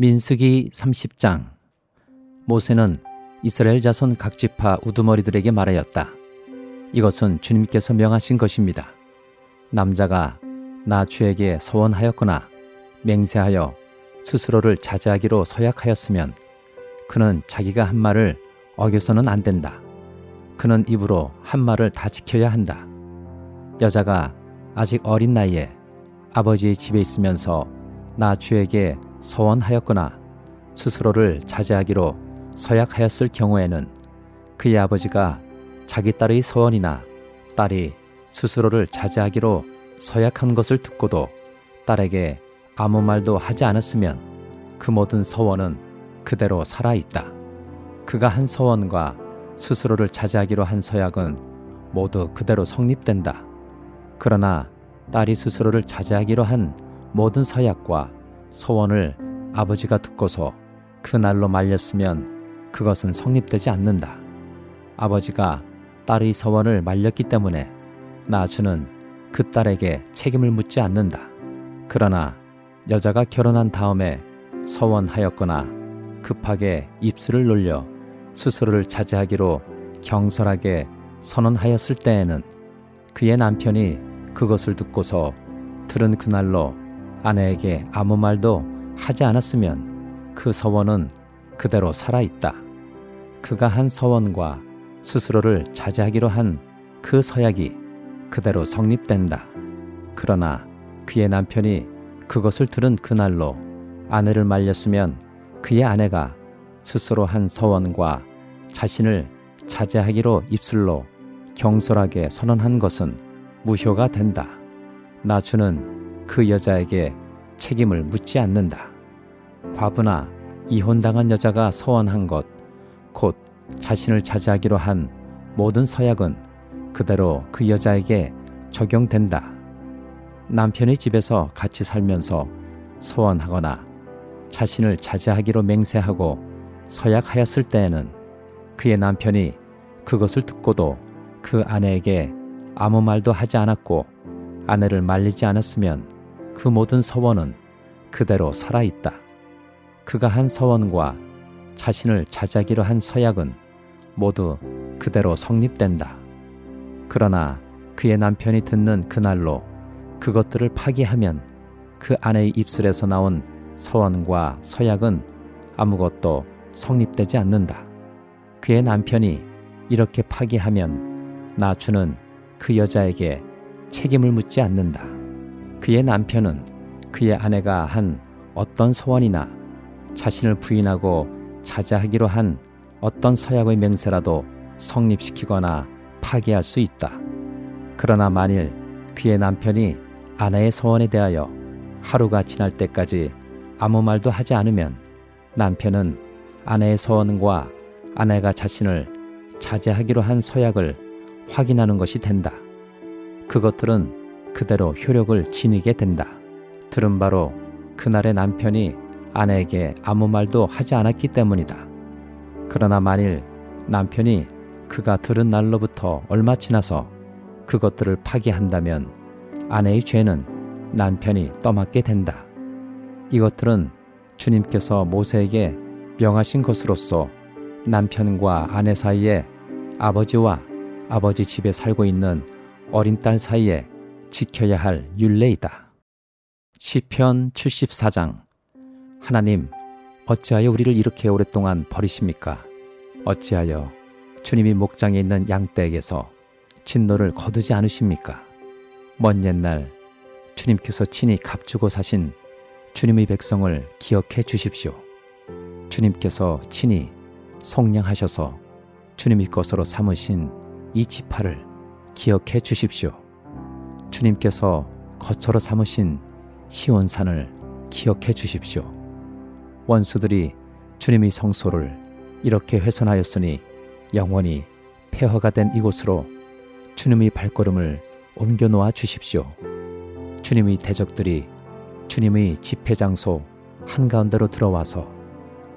민수기 30장. 모세는 이스라엘 자손 각 지파 우두머리들에게 말하였다. 이것은 주님께서 명하신 것입니다. 남자가 나 주에게 서원하였거나 맹세하여 스스로를 자제하기로 서약하였으면 그는 자기가 한 말을 어겨서는 안 된다. 그는 입으로 한 말을 다 지켜야 한다. 여자가 아직 어린 나이에 아버지의 집에 있으면서 나 주에게 서원하였거나 스스로를 자제하기로 서약하였을 경우에는 그의 아버지가 자기 딸의 서원이나 딸이 스스로를 자제하기로 서약한 것을 듣고도 딸에게 아무 말도 하지 않았으면 그 모든 서원은 그대로 살아있다. 그가 한 서원과 스스로를 자제하기로 한 서약은 모두 그대로 성립된다. 그러나 딸이 스스로를 자제하기로 한 모든 서약과 서원을 아버지가 듣고서 그 날로 말렸으면 그것은 성립되지 않는다. 아버지가 딸의 서원을 말렸기 때문에 나주는 그 딸에게 책임을 묻지 않는다. 그러나 여자가 결혼한 다음에 서원하였거나 급하게 입술을 놀려 스스로를 자제하기로 경솔하게 선언하였을 때에는 그의 남편이 그것을 듣고서 들은 그날로 아내에게 아무 말도 하지 않았으면 그 서원은 그대로 살아있다. 그가 한 서원과 스스로를 자제하기로 한 그 서약이 그대로 성립된다. 그러나 그의 남편이 그것을 들은 그날로 아내를 말렸으면 그의 아내가 스스로 한 서원과 자신을 자제하기로 입술로 경솔하게 선언한 것은 무효가 된다. 나주는 그 여자에게 책임을 묻지 않는다. 과부나 이혼당한 여자가 서원한 것, 곧 자신을 자제하기로 한 모든 서약은 그대로 그 여자에게 적용된다. 남편의 집에서 같이 살면서 서원하거나 자신을 자제하기로 맹세하고 서약하였을 때에는 그의 남편이 그것을 듣고도 그 아내에게 아무 말도 하지 않았고 아내를 말리지 않았으면 그 모든 서원은 그대로 살아있다. 그가 한 서원과 자신을 자제하기로 한 서약은 모두 그대로 성립된다. 그러나 그의 남편이 듣는 그날로 그것들을 파기하면 그 아내의 입술에서 나온 서원과 서약은 아무것도 성립되지 않는다. 그의 남편이 이렇게 파기하면 나주는 그 여자에게 책임을 묻지 않는다. 그의 남편은 그의 아내가 한 어떤 서원이나 자신을 부인하고 자제하기로 한 어떤 서약의 맹세라도 성립시키거나 파기할 수 있다. 그러나 만일 그의 남편이 아내의 서원에 대하여 하루가 지날 때까지 아무 말도 하지 않으면 남편은 아내의 서원과 아내가 자신을 자제하기로 한 서약을 확인하는 것이 된다. 그것들은 그대로 효력을 지니게 된다. 들은 바로 그날의 남편이 아내에게 아무 말도 하지 않았기 때문이다. 그러나 만일 남편이 그가 들은 날로부터 얼마 지나서 그것들을 파기한다면 아내의 죄는 남편이 떠맡게 된다. 이것들은 주님께서 모세에게 명하신 것으로서 남편과 아내 사이에 아버지와 아버지 집에 살고 있는 어린 딸 사이에 지켜야 할 율례이다. 시편 74장. 하나님, 어찌하여 우리를 이렇게 오랫동안 버리십니까? 어찌하여 주님이 목장에 있는 양떼에게서 진노를 거두지 않으십니까? 먼 옛날 주님께서 친히 값주고 사신 주님의 백성을 기억해 주십시오. 주님께서 친히 속량하셔서 주님의 것으로 삼으신 이 지파를 기억해 주십시오. 주님께서 거처로 삼으신 시온산을 기억해 주십시오. 원수들이 주님의 성소를 이렇게 훼손하였으니 영원히 폐허가 된 이곳으로 주님의 발걸음을 옮겨 놓아 주십시오. 주님의 대적들이 주님의 집회장소 한가운데로 들어와서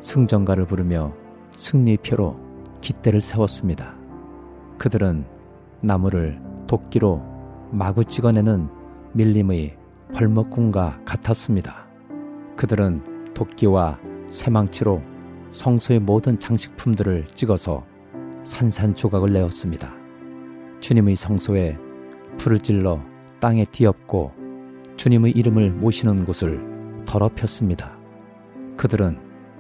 승전가를 부르며 승리의 표로 깃대를 세웠습니다. 그들은 나무를 도끼로 마구 찍어내는 밀림의 벌목꾼과 같았습니다. 그들은 도끼와 쇠망치로 성소의 모든 장식품들을 찍어서 산산조각을 내었습니다. 주님의 성소에 불을 찔러 땅에 뒤엎고 주님의 이름을 모시는 곳을 더럽혔습니다. 그들은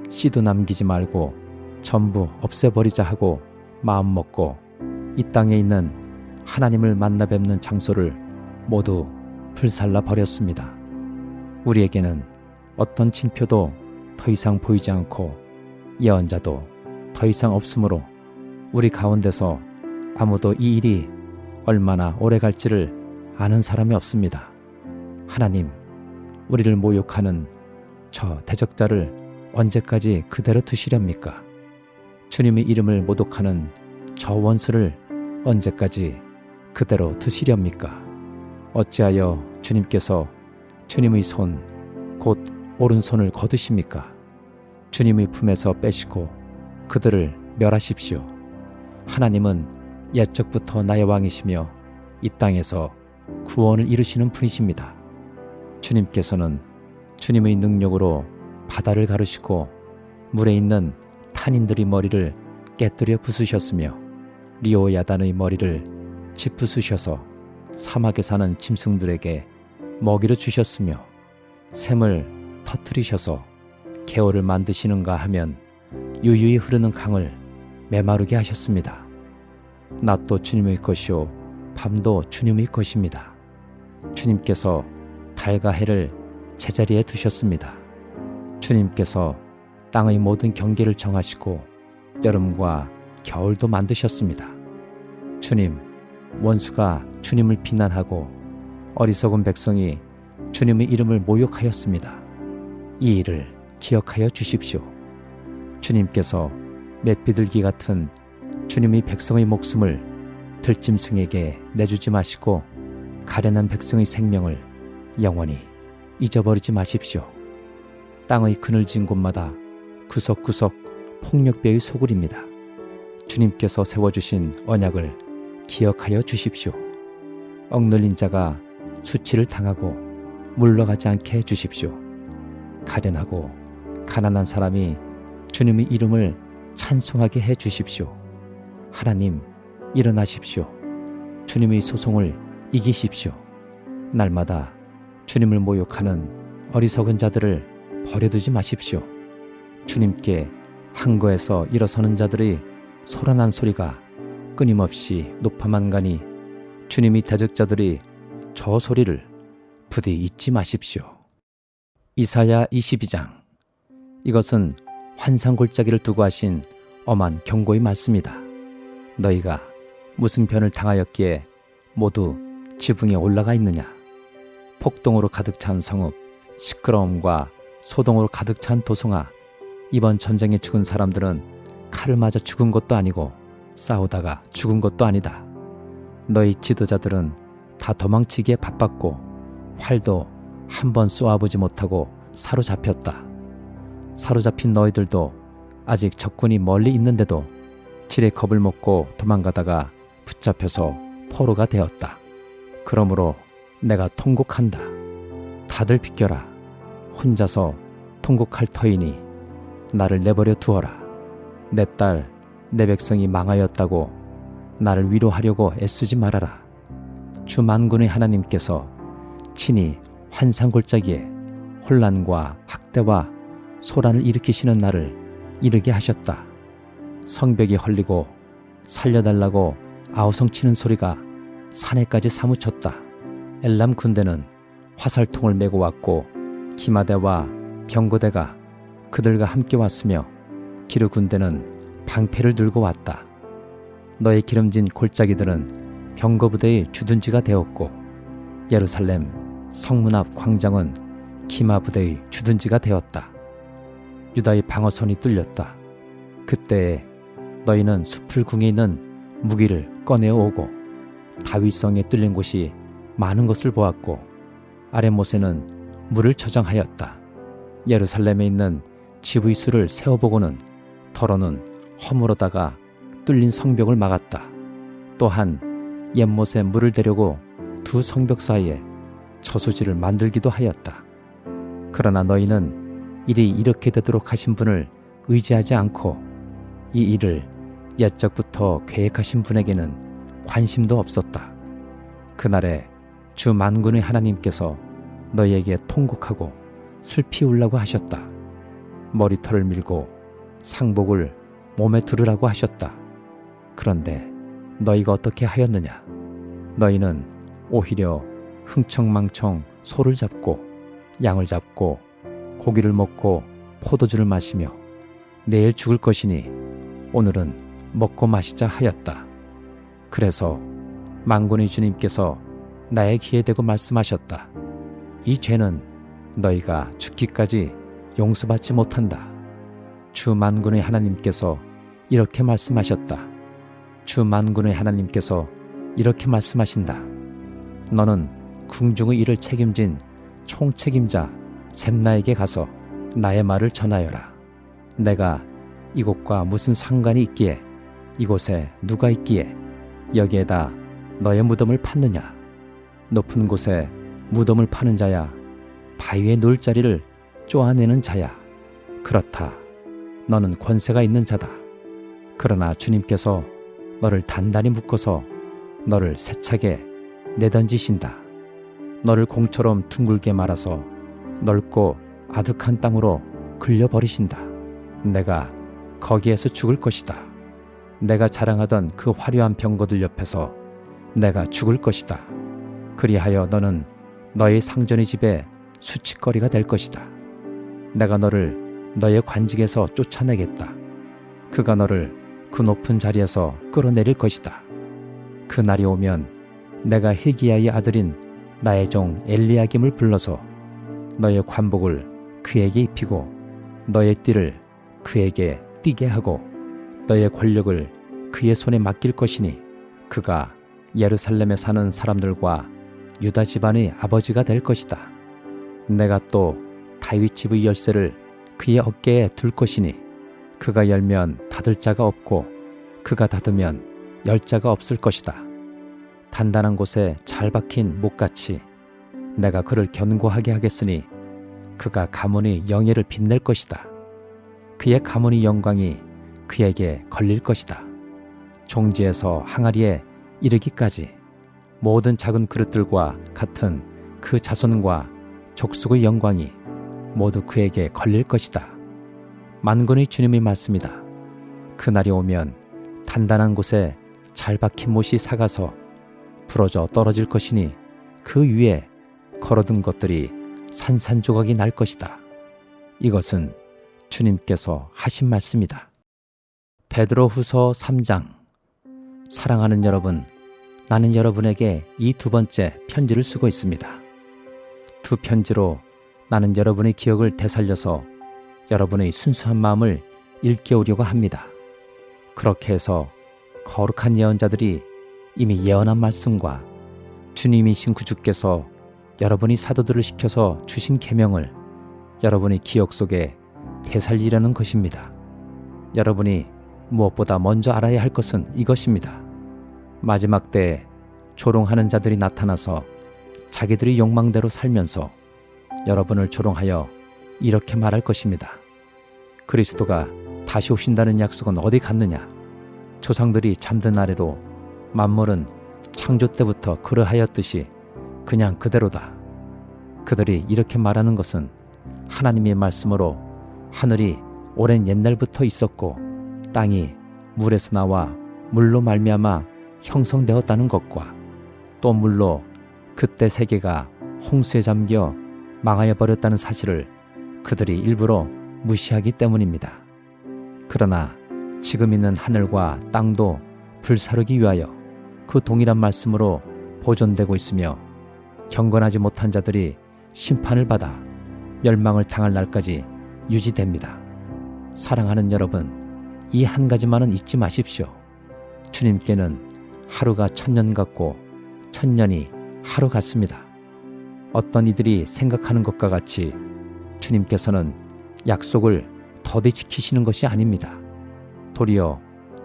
씨도 남기지 말고 전부 없애버리자 하고 마음먹고 이 땅에 있는 하나님을 만나 뵙는 장소를 모두 불살라 버렸습니다. 우리에게는 어떤 징표도 더 이상 보이지 않고 예언자도 더 이상 없으므로 우리 가운데서 아무도 이 일이 얼마나 오래 갈지를 아는 사람이 없습니다. 하나님, 우리를 모욕하는 저 대적자를 언제까지 그대로 두시렵니까? 주님의 이름을 모독하는 저 원수를 언제까지 그대로 두시렵니까? 어찌하여 주님께서 주님의 손, 곧 오른손을 거두십니까? 주님의 품에서 빼시고 그들을 멸하십시오. 하나님은 옛적부터 나의 왕이시며 이 땅에서 구원을 이루시는 분이십니다. 주님께서는 주님의 능력으로 바다를 가르시고 물에 있는 탄인들의 머리를 깨뜨려 부수셨으며 리오야단의 머리를 짓부수셔서 사막에 사는 짐승들에게 먹이를 주셨으며 샘을 터뜨리셔서 개울을 만드시는가 하면 유유히 흐르는 강을 메마르게 하셨습니다. 낮도 주님의 것이요 밤도 주님의 것입니다. 주님께서 달과 해를 제자리에 두셨습니다. 주님께서 땅의 모든 경계를 정하시고 여름과 겨울도 만드셨습니다. 주님, 원수가 주님을 비난하고 어리석은 백성이 주님의 이름을 모욕하였습니다. 이 일을 기억하여 주십시오. 주님께서 맷비둘기 같은 주님의 백성의 목숨을 들짐승에게 내주지 마시고 가련한 백성의 생명을 영원히 잊어버리지 마십시오. 땅의 그늘진 곳마다 구석구석 폭력배의 소굴입니다. 주님께서 세워주신 언약을 기억하여 주십시오. 억눌린 자가 수치를 당하고 물러가지 않게 해주십시오. 가련하고 가난한 사람이 주님의 이름을 찬송하게 해주십시오. 하나님, 일어나십시오. 주님의 소송을 이기십시오. 날마다 주님을 모욕하는 어리석은 자들을 버려두지 마십시오. 주님께 항거에서 일어서는 자들의 소란한 소리가 끊임없이 높아만 가니 주님의 대적자들이 저 소리를 부디 잊지 마십시오. 이사야 22장. 이것은 환상골짜기를 두고 하신 엄한 경고의 말씀이다. 너희가 무슨 변을 당하였기에 모두 지붕에 올라가 있느냐? 폭동으로 가득 찬 성읍, 시끄러움과 소동으로 가득 찬 도성아, 이번 전쟁에 죽은 사람들은 칼을 맞아 죽은 것도 아니고 싸우다가 죽은 것도 아니다. 너희 지도자들은 다 도망치기에 바빴고 활도 한 번 쏘아보지 못하고 사로잡혔다. 사로잡힌 너희들도 아직 적군이 멀리 있는데도 질의 겁을 먹고 도망가다가 붙잡혀서 포로가 되었다. 그러므로 내가 통곡한다. 다들 비켜라. 혼자서 통곡할 터이니 나를 내버려 두어라. 내 딸, 내 백성이 망하였다고 나를 위로하려고 애쓰지 말아라. 주 만군의 하나님께서 친히 환상골짜기에 혼란과 학대와 소란을 일으키시는 날을 이르게 하셨다. 성벽이 헐리고 살려달라고 아우성치는 소리가 산에까지 사무쳤다. 엘람 군대는 화살통을 메고 왔고 기마대와 병거대가 그들과 함께 왔으며 기르 군대는 방패를 들고 왔다. 너의 기름진 골짜기들은 병거부대의 주둔지가 되었고 예루살렘 성문 앞 광장은 기마부대의 주둔지가 되었다. 유다의 방어선이 뚫렸다. 그때에 너희는 수풀궁에 있는 무기를 꺼내어 오고 다윗성에 뚫린 곳이 많은 것을 보았고 아랫못에는 물을 저장하였다. 예루살렘에 있는 집의 수를 세어보고는 더러는 허물어다가 뚫린 성벽을 막았다. 또한 옛못에 물을 대려고 두 성벽 사이에 저수지를 만들기도 하였다. 그러나 너희는 일이 이렇게 되도록 하신 분을 의지하지 않고 이 일을 옛적부터 계획하신 분에게는 관심도 없었다. 그날에 주 만군의 하나님께서 너희에게 통곡하고 슬피 울라고 하셨다. 머리털을 밀고 상복을 몸에 두르라고 하셨다. 그런데 너희가 어떻게 하였느냐? 너희는 오히려 흥청망청 소를 잡고 양을 잡고 고기를 먹고 포도주를 마시며 내일 죽을 것이니 오늘은 먹고 마시자 하였다. 그래서 만군의 주님께서 나의 귀에 대고 말씀하셨다. 이 죄는 너희가 죽기까지 용서받지 못한다. 주 만군의 하나님께서 이렇게 말씀하셨다. 주 만군의 하나님께서 이렇게 말씀하신다. 너는 궁중의 일을 책임진 총책임자 셈나에게 가서 나의 말을 전하여라. 내가 이곳과 무슨 상관이 있기에, 이곳에 누가 있기에 여기에다 너의 무덤을 팠느냐? 높은 곳에 무덤을 파는 자야, 바위에 누울 자리를 쪼아내는 자야. 그렇다. 너는 권세가 있는 자다. 그러나 주님께서 너를 단단히 묶어서 너를 세차게 내던지신다. 너를 공처럼 둥글게 말아서 넓고 아득한 땅으로 끌려버리신다. 내가 거기에서 죽을 것이다. 내가 자랑하던 그 화려한 병거들 옆에서 내가 죽을 것이다. 그리하여 너는 너의 상전의 집에 수치거리가 될 것이다. 내가 너를 너의 관직에서 쫓아내겠다. 그가 너를 그 높은 자리에서 끌어내릴 것이다. 그 날이 오면 내가 hil기야의 아들인 나의 종 엘리야김을 불러서 너의 관복을 그에게 입히고 너의 띠를 그에게 띠게 하고 너의 권력을 그의 손에 맡길 것이니 그가 예루살렘에 사는 사람들과 유다 집안의 아버지가 될 것이다. 내가 또 다윗 집의 열쇠를 그의 어깨에 둘 것이니 그가 열면 닫을 자가 없고 그가 닫으면 열 자가 없을 것이다. 단단한 곳에 잘 박힌 목같이 내가 그를 견고하게 하겠으니 그가 가문의 영예를 빛낼 것이다. 그의 가문의 영광이 그에게 걸릴 것이다. 종지에서 항아리에 이르기까지 모든 작은 그릇들과 같은 그 자손과 족속의 영광이 모두 그에게 걸릴 것이다. 만군의 주님의 말씀이다. 그날이 오면 단단한 곳에 잘 박힌 못이 삭아서 부러져 떨어질 것이니 그 위에 걸어둔 것들이 산산조각이 날 것이다. 이것은 주님께서 하신 말씀이다. 베드로후서 3장. 사랑하는 여러분, 나는 여러분에게 이 두 번째 편지를 쓰고 있습니다. 두 편지로 나는 여러분의 기억을 되살려서 여러분의 순수한 마음을 일깨우려고 합니다. 그렇게 해서 거룩한 예언자들이 이미 예언한 말씀과 주님이신 구주께서 여러분이 사도들을 시켜서 주신 계명을 여러분의 기억 속에 되살리려는 것입니다. 여러분이 무엇보다 먼저 알아야 할 것은 이것입니다. 마지막 때에 조롱하는 자들이 나타나서 자기들의 욕망대로 살면서 여러분을 조롱하여 이렇게 말할 것입니다. 그리스도가 다시 오신다는 약속은 어디 갔느냐? 조상들이 잠든 아래로 만물은 창조 때부터 그러하였듯이 그냥 그대로다. 그들이 이렇게 말하는 것은 하나님의 말씀으로 하늘이 오랜 옛날부터 있었고 땅이 물에서 나와 물로 말미암아 형성되었다는 것과 또 물로 그때 세계가 홍수에 잠겨 망하여 버렸다는 사실을 그들이 일부러 무시하기 때문입니다. 그러나 지금 있는 하늘과 땅도 불사르기 위하여 그 동일한 말씀으로 보존되고 있으며 경건하지 못한 자들이 심판을 받아 멸망을 당할 날까지 유지됩니다. 사랑하는 여러분, 이 한 가지만은 잊지 마십시오. 주님께는 하루가 1000년 같고 1000년이 하루 같습니다. 어떤 이들이 생각하는 것과 같이 주님께서는 약속을 더디 지키시는 것이 아닙니다. 도리어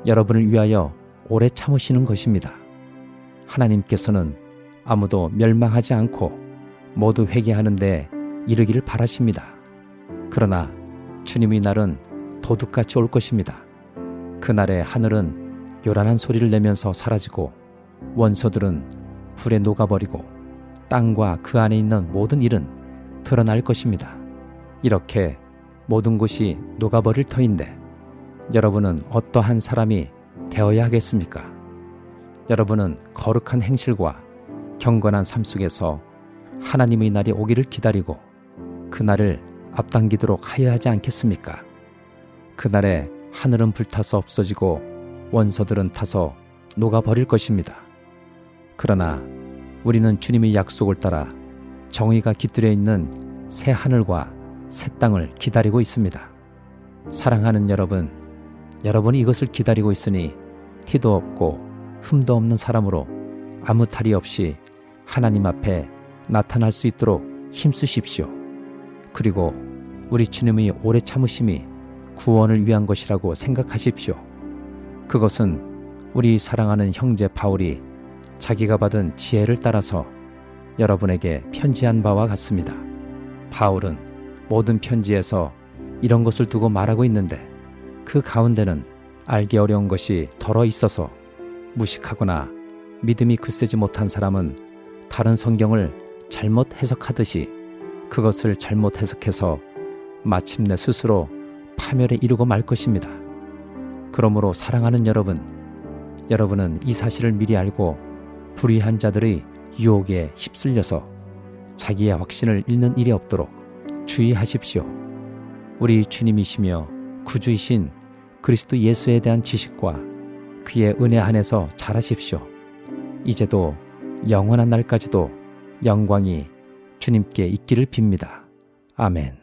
여러분을 위하여 오래 참으시는 것입니다. 하나님께서는 아무도 멸망하지 않고 모두 회개하는 데 이르기를 바라십니다. 그러나 주님의 날은 도둑같이 올 것입니다. 그날에 하늘은 요란한 소리를 내면서 사라지고 원소들은 불에 녹아버리고 땅과 그 안에 있는 모든 일은 드러날 것입니다. 이렇게 모든 것이 녹아버릴 터인데 여러분은 어떠한 사람이 되어야 하겠습니까? 여러분은 거룩한 행실과 경건한 삶 속에서 하나님의 날이 오기를 기다리고 그 날을 앞당기도록 하여야 하지 않겠습니까? 그날에 하늘은 불타서 없어지고 원소들은 타서 녹아버릴 것입니다. 그러나 우리는 주님의 약속을 따라 정의가 깃들여 있는 새 하늘과 새 땅을 기다리고 있습니다. 사랑하는 여러분, 여러분이 이것을 기다리고 있으니 티도 없고 흠도 없는 사람으로 아무 탈이 없이 하나님 앞에 나타날 수 있도록 힘쓰십시오. 그리고 우리 주님의 오래 참으심이 구원을 위한 것이라고 생각하십시오. 그것은 우리 사랑하는 형제 바울이 자기가 받은 지혜를 따라서 여러분에게 편지한 바와 같습니다. 바울은 모든 편지에서 이런 것을 두고 말하고 있는데 그 가운데는 알기 어려운 것이 덜어 있어서 무식하거나 믿음이 굳세지 못한 사람은 다른 성경을 잘못 해석하듯이 그것을 잘못 해석해서 마침내 스스로 파멸에 이르고 말 것입니다. 그러므로 사랑하는 여러분, 여러분은 이 사실을 미리 알고 불의한 자들의 유혹에 휩쓸려서 자기의 확신을 잃는 일이 없도록 주의하십시오. 우리 주님이시며 구주이신 그리스도 예수에 대한 지식과 그의 은혜 안에서 자라십시오. 이제도 영원한 날까지도 영광이 주님께 있기를 빕니다. 아멘.